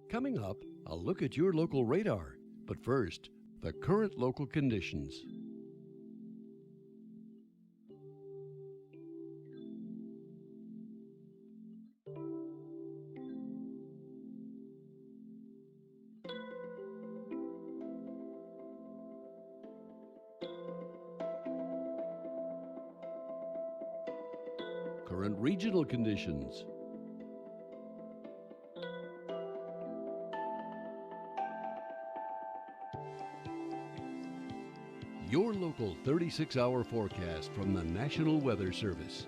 Coming up, a look at your local radar. But first, the current local conditions. Current regional conditions. Your local 36-hour forecast from the National Weather Service.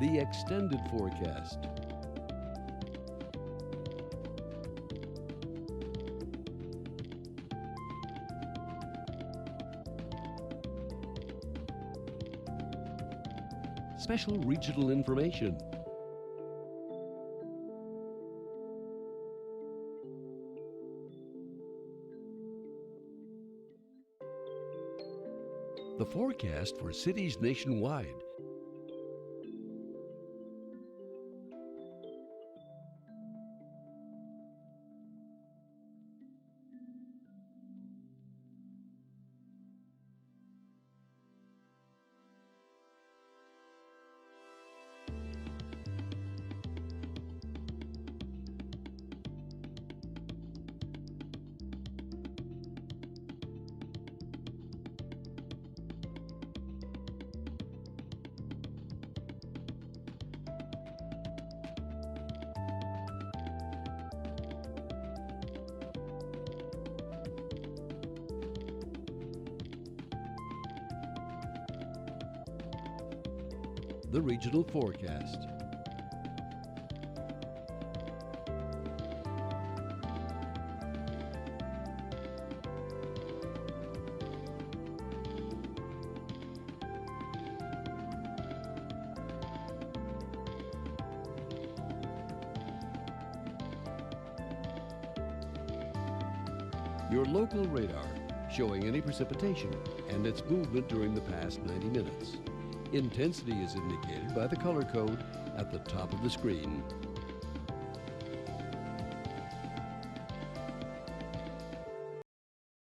The extended forecast. Special regional information. The forecast for cities nationwide. The regional forecast. Your local radar, showing any precipitation and its movement during the past 90 minutes. Intensity is indicated by the color code at the top of the screen.